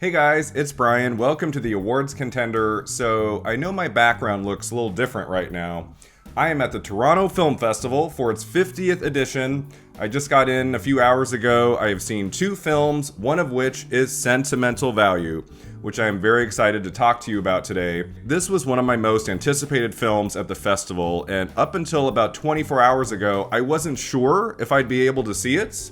Hey guys, it's Brian. Welcome to the awards contender. So, I know my background looks a little different right now. I am at the Toronto Film Festival for its 50th edition. I just got in a few hours ago. I have seen two films, one of which is Sentimental Value, which I am very excited to talk to you about today. This was one of my most anticipated films at the festival, and up until about 24 hours ago, I wasn't sure if I'd be able to see it.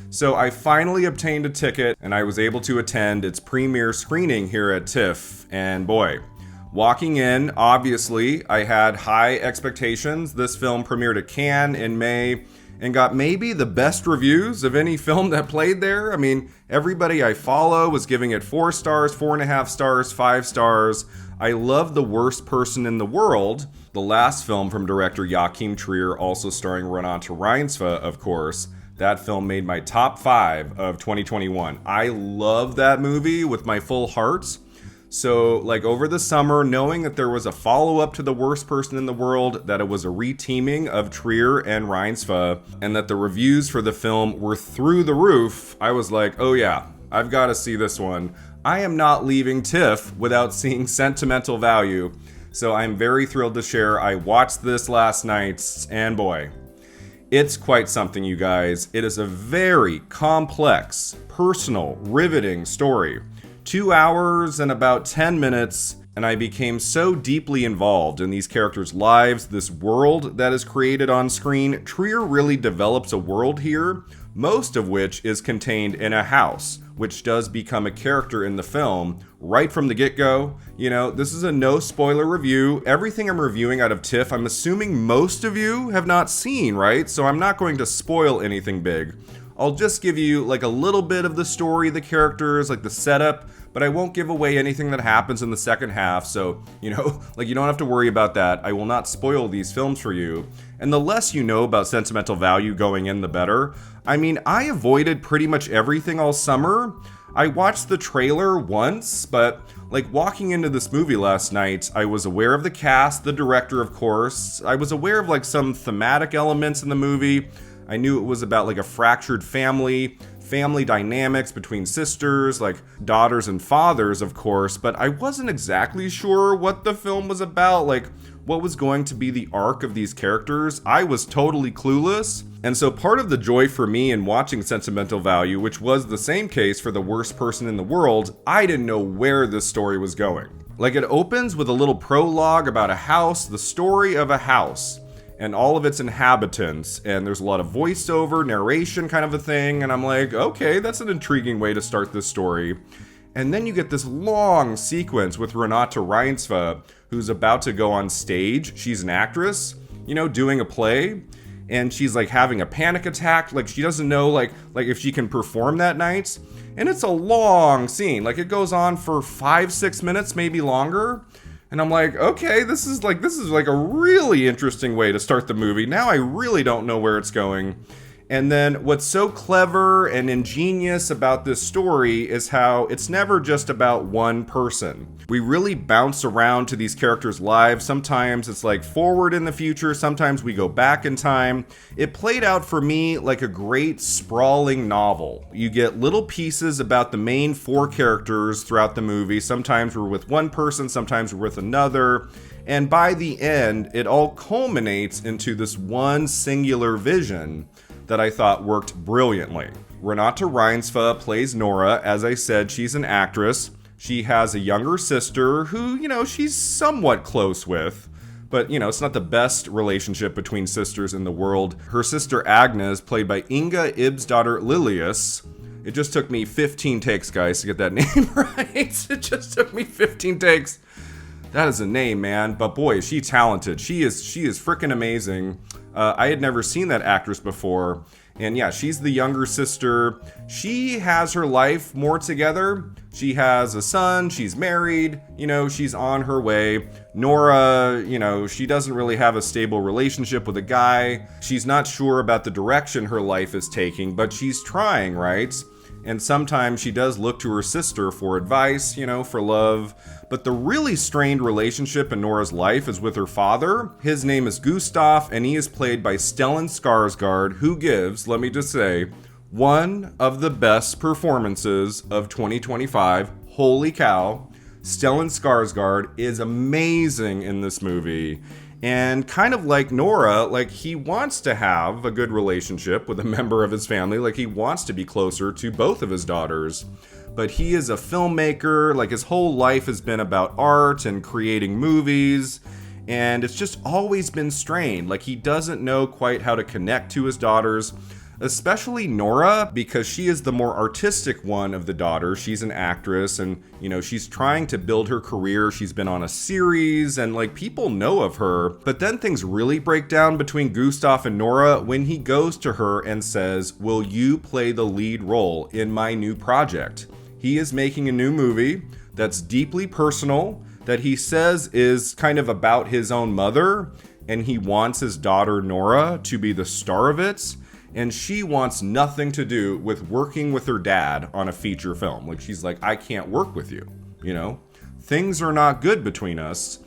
So I finally obtained a ticket and I was able to attend its premiere screening here at TIFF. And boy, walking in, obviously, I had high expectations. This film premiered at Cannes in May and got maybe the best reviews of any film that played there. I mean, everybody I follow was giving it 4 stars, 4.5 stars, 5 stars. I love The Worst Person in the World, the last film from director Joachim Trier, also starring Renate Reinsve, of course. That film made my top 5 of 2021. I love that movie with my full heart. So, over the summer, knowing that there was a follow-up to The Worst Person in the World, that it was a reteaming of Trier and Reinsve, and that the reviews for the film were through the roof, I was like, oh yeah, I've got to see this one. I am not leaving TIFF without seeing Sentimental Value. So I'm very thrilled to share. I watched this last night, and boy, it's quite something, you guys. It is a very complex, personal, riveting story. 2 hours and about 10 minutes, and I became so deeply involved in these characters' lives, this world that is created on screen. Trier really develops a world here, most of which is contained in a house, which does become a character in the film right from the get-go. You know, this is a no-spoiler review. Everything I'm reviewing out of TIFF, I'm assuming most of you have not seen, right? So I'm not going to spoil anything big. I'll just give you a little bit of the story, the characters, the setup, but I won't give away anything that happens in the second half. So, you don't have to worry about that. I will not spoil these films for you. And the less you know about Sentimental Value going in, the better. I mean, I avoided pretty much everything all summer. I watched the trailer once, but walking into this movie last night, I was aware of the cast, the director, of course. I was aware of some thematic elements in the movie. I knew it was about a fractured family dynamics between sisters, daughters and fathers, of course, but I wasn't exactly sure what the film was about, what was going to be the arc of these characters. I was totally clueless. And so part of the joy for me in watching Sentimental Value, which was the same case for The Worst Person in the World, I didn't know where this story was going. It opens with a little prologue about a house, the story of a house, and all of its inhabitants, and there's a lot of voiceover, narration kind of a thing, and I'm like, okay, that's an intriguing way to start this story. And then you get this long sequence with Renate Reinsve, who's about to go on stage. She's an actress, doing a play, and she's having a panic attack. She doesn't know if she can perform that night. And it's a long scene. It goes on for 5-6 minutes, maybe longer. And I'm like, okay, this is a really interesting way to start the movie. Now I really don't know where it's going. And then what's so clever and ingenious about this story is how it's never just about one person. We really bounce around to these characters' lives. Sometimes it's forward in the future. Sometimes we go back in time. It played out for me like a great sprawling novel. You get little pieces about the main 4 characters throughout the movie. Sometimes we're with one person, sometimes we're with another. And by the end, it all culminates into this one singular vision that I thought worked brilliantly. Renate Reinsve plays Nora. As I said, she's an actress. She has a younger sister who, she's somewhat close with. But, it's not the best relationship between sisters in the world. Her sister Agnes, played by Inga Ibsdottir Lilius. It just took me 15 takes, guys, to get that name right. It just took me 15 takes. That is a name, man. But boy, is she talented. She is freaking amazing. I had never seen that actress before. And yeah, she's the younger sister. She has her life more together. She has a son. She's married. She's on her way. Nora, she doesn't really have a stable relationship with a guy. She's not sure about the direction her life is taking, but she's trying, right? And sometimes she does look to her sister for advice, for love. But the really strained relationship in Nora's life is with her father. His name is Gustav, and he is played by Stellan Skarsgård, who gives, let me just say, one of the best performances of 2025. holy cow, Stellan Skarsgård is amazing in this movie. And kind of like Nora, like he wants to have a good relationship with a member of his family. Like he wants to be closer to both of his daughters. But he is a filmmaker. Like his whole life has been about art and creating movies. And it's just always been strained. Like he doesn't know quite how to connect to his daughters. Especially Nora, because she is the more artistic one of the daughters. She's an actress and, she's trying to build her career. She's been on a series and, like, people know of her. But then things really break down between Gustav and Nora when he goes to her and says, "Will you play the lead role in my new project?" He is making a new movie that's deeply personal, that he says is kind of about his own mother, and he wants his daughter Nora to be the star of it. And she wants nothing to do with working with her dad on a feature film. Like, she's like, I can't work with you, Things are not good between us.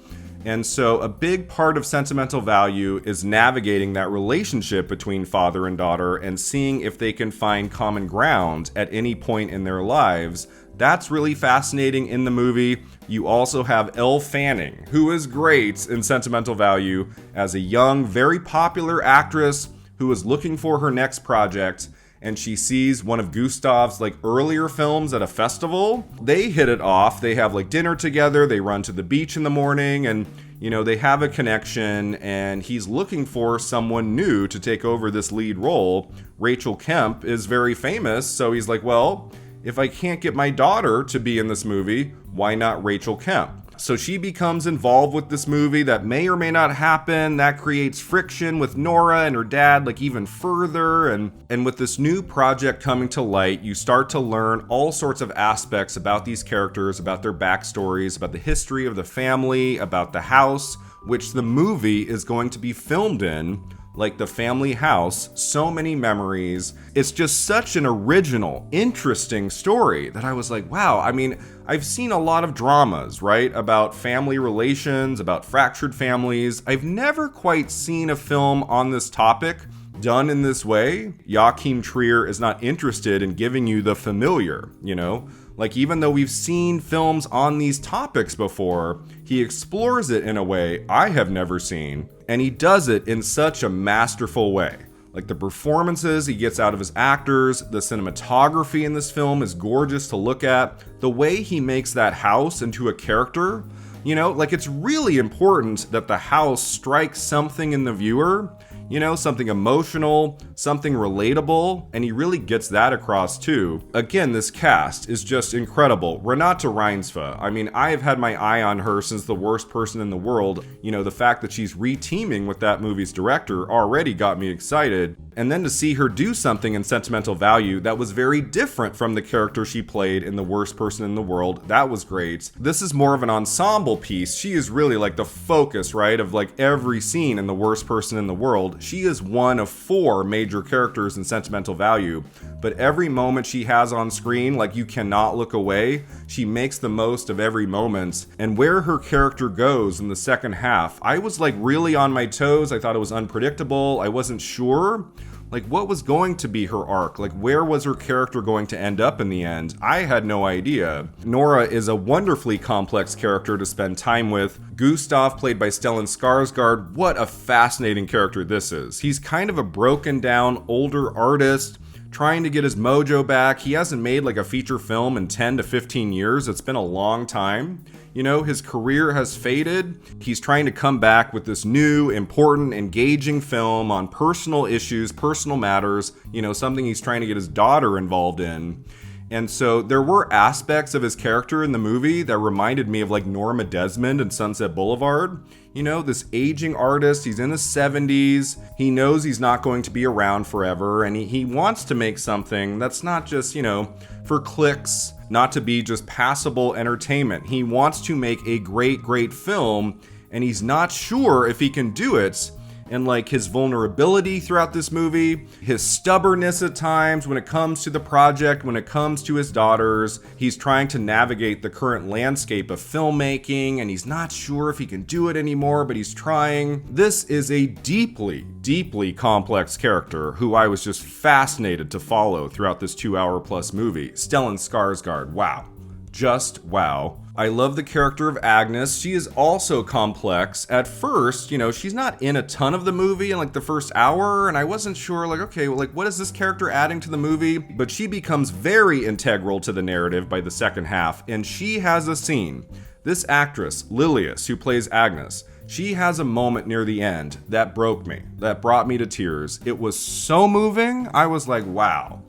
And so a big part of Sentimental Value is navigating that relationship between father and daughter and seeing if they can find common ground at any point in their lives. That's really fascinating in the movie. You also have Elle Fanning, who is great in Sentimental Value as a young, very popular actress who is looking for her next project, and she sees one of Gustav's earlier films at a festival. They hit it off. They have dinner together. They run to the beach in the morning, and they have a connection, and he's looking for someone new to take over this lead role. Rachel Kemp is very famous, so he's like, well, if I can't get my daughter to be in this movie, why not Rachel Kemp? So she becomes involved with this movie that may or may not happen. That creates friction with Nora and her dad, even further. And with this new project coming to light, you start to learn all sorts of aspects about these characters, about their backstories, about the history of the family, about the house, which the movie is going to be filmed in. Like the family house, so many memories. It's just such an original, interesting story that I was like, wow. I mean, I've seen a lot of dramas, right? About family relations, about fractured families. I've never quite seen a film on this topic done in this way. Joachim Trier is not interested in giving you the familiar, even though we've seen films on these topics before, he explores it in a way I have never seen, and he does it in such a masterful way. The performances he gets out of his actors, the cinematography in this film is gorgeous to look at. The way he makes that house into a character, it's really important that the house strikes something in the viewer, something emotional, something relatable, and he really gets that across too. Again, this cast is just incredible. Renate Reinsve, I mean, I have had my eye on her since The Worst Person in the World. The fact that she's re-teaming with that movie's director already got me excited. And then to see her do something in Sentimental Value that was very different from the character she played in The Worst Person in the World, that was great. This is more of an ensemble piece. She is really the focus, right, of every scene in The Worst Person in the World. She is one of 4 major characters in Sentimental Value, but every moment she has on screen, you cannot look away. She makes the most of every moment, and where her character goes in the second half, I was really on my toes. I thought it was unpredictable. I wasn't sure. What was going to be her arc? Where was her character going to end up in the end? I had no idea. Nora is a wonderfully complex character to spend time with. Gustav, played by Stellan Skarsgård, what a fascinating character this is. He's kind of a broken down, older artist, trying to get his mojo back. He hasn't made a feature film in 10 to 15 years. It's been a long time. His career has faded. He's trying to come back with this new, important, engaging film on personal issues, personal matters, something he's trying to get his daughter involved in. And so there were aspects of his character in the movie that reminded me of Norma Desmond in Sunset Boulevard. This aging artist, he's in his 70s. He knows he's not going to be around forever, and he wants to make something that's not just, for clicks, not to be just passable entertainment. He wants to make a great, great film, and he's not sure if he can do it. And his vulnerability throughout this movie, his stubbornness at times when it comes to the project, when it comes to his daughters, he's trying to navigate the current landscape of filmmaking, and he's not sure if he can do it anymore, but he's trying. This is a deeply, deeply complex character who I was just fascinated to follow throughout this 2-hour plus movie. Stellan Skarsgård, wow. just wow. I love the character of Agnes. She is also complex. At first, she's not in a ton of the movie in like the first hour, and I wasn't sure, like, okay, well, like, what is this character adding to the movie? But she becomes very integral to the narrative by the second half, and she has a scene. This actress, Lilius, who plays Agnes, she has a moment near the end that broke me, that brought me to tears. It was so moving. I was like, wow.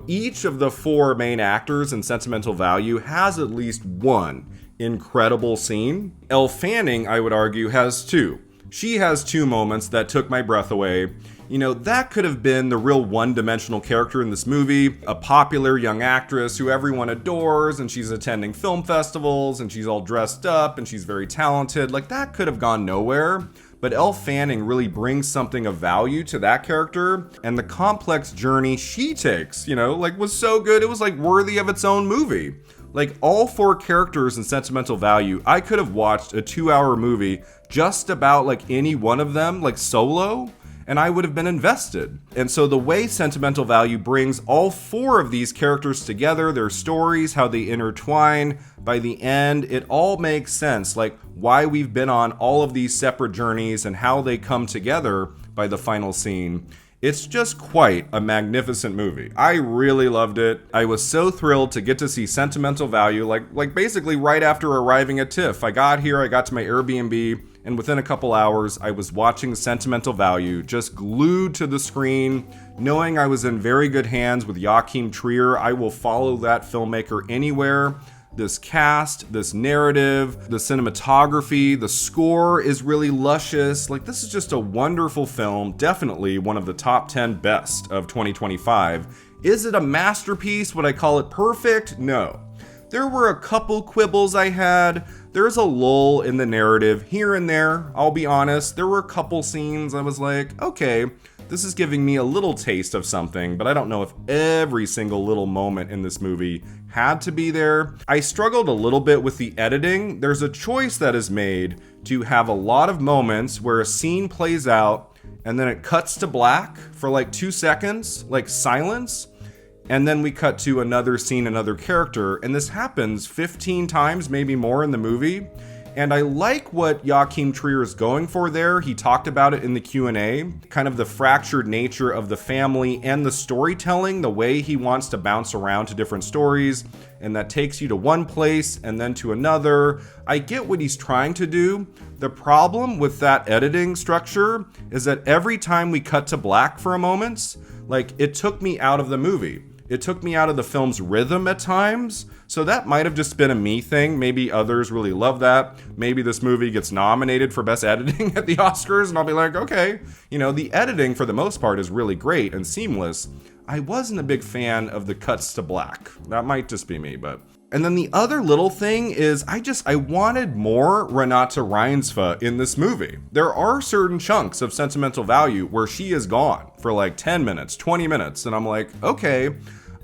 Each of the 4 main actors in Sentimental Value has at least one incredible scene. Elle Fanning, I would argue, has 2. She has 2 moments that took my breath away. That could have been the real one-dimensional character in this movie, a popular young actress who everyone adores, and she's attending film festivals, and she's all dressed up, and she's very talented. Like, that could have gone nowhere. But Elle Fanning really brings something of value to that character, and the complex journey she takes, was so good, it was like worthy of its own movie. Like, all 4 characters in Sentimental Value, I could have watched a 2-hour movie just about like any one of them, like solo, and I would have been invested. And so the way Sentimental Value brings all 4 of these characters together, their stories, how they intertwine, by the end, it all makes sense, like why we've been on all of these separate journeys and how they come together by the final scene. It's just quite a magnificent movie. I really loved it. I was so thrilled to get to see Sentimental Value, like basically right after arriving at TIFF. I got here, I got to my Airbnb, and within a couple hours, I was watching Sentimental Value, just glued to the screen, knowing I was in very good hands with Joachim Trier. I will follow that filmmaker anywhere. This cast, this narrative, the cinematography, the score is really luscious. Like, this is just a wonderful film. Definitely one of the top 10 best of 2025. Is it a masterpiece? Would I call it perfect? No. There were a couple quibbles I had. There's a lull in the narrative here and there, I'll be honest. There were a couple scenes I was like, okay, this is giving me a little taste of something, but I don't know if every single little moment in this movie had to be there. I struggled a little bit with the editing. There's a choice that is made to have a lot of moments where a scene plays out and then it cuts to black for like 2 seconds, like silence. And then we cut to another scene, another character, and this happens 15 times, maybe more in the movie. And I like what Joachim Trier is going for there. He talked about it in the Q&A, kind of the fractured nature of the family and the storytelling, the way he wants to bounce around to different stories, and that takes you to one place and then to another. I get what he's trying to do. The problem with that editing structure is that every time we cut to black for a moment, like, it took me out of the movie. It took me out of the film's rhythm at times, so that might have just been a me thing. Maybe others really love that. Maybe this movie gets nominated for Best Editing at the Oscars, and I'll be like, okay. The editing for the most part is really great and seamless. I wasn't a big fan of the cuts to black. That might just be me, but... And then the other little thing is I wanted more Renate Reinsve in this movie. There are certain chunks of Sentimental Value where she is gone for like 10 minutes, 20 minutes, and I'm like, okay,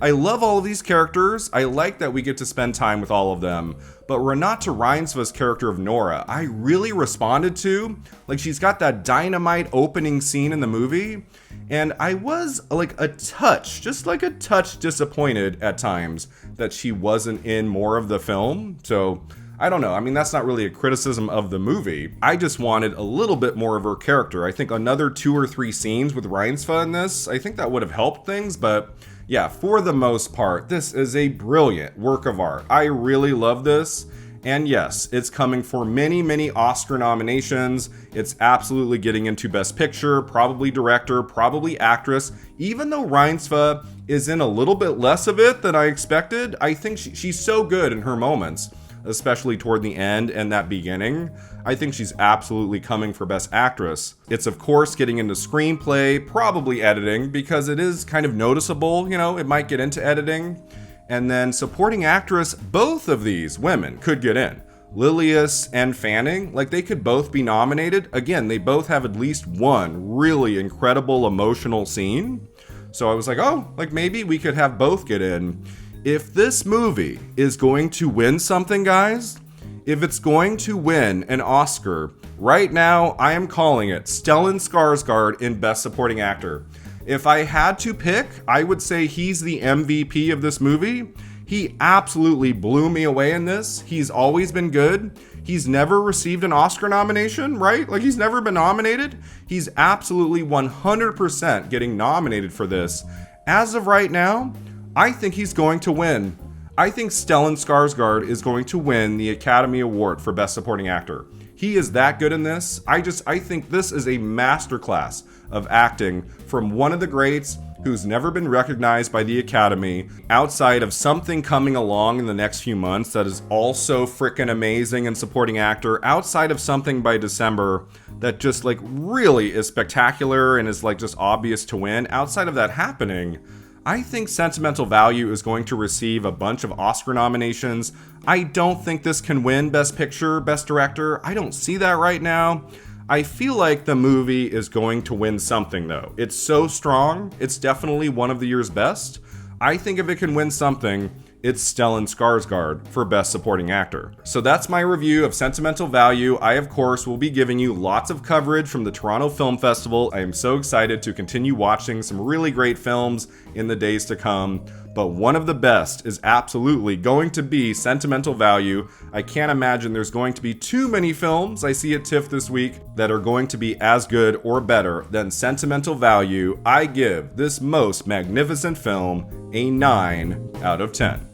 I love all of these characters. I like that we get to spend time with all of them. But Renate Reinsve's character of Nora, I really responded to. Like, she's got that dynamite opening scene in the movie. And I was like a touch disappointed at times that she wasn't in more of the film. So I don't know. I mean, that's not really a criticism of the movie. I just wanted a little bit more of her character. I think another 2 or 3 scenes with Reinsve in this, I think that would have helped things. But yeah, for the most part, this is a brilliant work of art. I really love this. And yes, it's coming for many, many Oscar nominations. It's absolutely getting into Best Picture, probably Director, probably Actress. Even though Reinsve is in a little bit less of it than I expected, I think she's so good in her moments, especially toward the end and that beginning. I think she's absolutely coming for Best Actress. It's of course getting into screenplay, probably editing, because it is kind of noticeable, it might get into editing. And then supporting actress, both of these women could get in. Lilius and Fanning, like, they could both be nominated. Again, they both have at least one really incredible emotional scene. So I was like, oh, like maybe we could have both get in. If this movie is going to win something, guys, if it's going to win an Oscar, right now I am calling it Stellan Skarsgård in Best Supporting Actor. If I had to pick, I would say he's the MVP of this movie. He absolutely blew me away in this. He's always been good. He's never received an Oscar nomination, right? Like, he's never been nominated. He's absolutely 100% getting nominated for this. As of right now, I think he's going to win. I think Stellan Skarsgård is going to win the Academy Award for Best Supporting Actor. He is that good in this. I think this is a masterclass of acting from one of the greats who's never been recognized by the Academy outside of something coming along in the next few months that is also freaking amazing in supporting actor, outside of something by December that just like really is spectacular and is like just obvious to win. Outside of that happening, I think Sentimental Value is going to receive a bunch of Oscar nominations. I don't think this can win Best Picture, Best Director. I don't see that right now. I feel like the movie is going to win something, though. It's so strong. It's definitely one of the year's best. I think if it can win something, it's Stellan Skarsgård for Best Supporting Actor. So that's my review of Sentimental Value. I, of course, will be giving you lots of coverage from the Toronto Film Festival. I am so excited to continue watching some really great films in the days to come. But one of the best is absolutely going to be Sentimental Value. I can't imagine there's going to be too many films I see at TIFF this week that are going to be as good or better than Sentimental Value. I give this most magnificent film a 9 out of 10.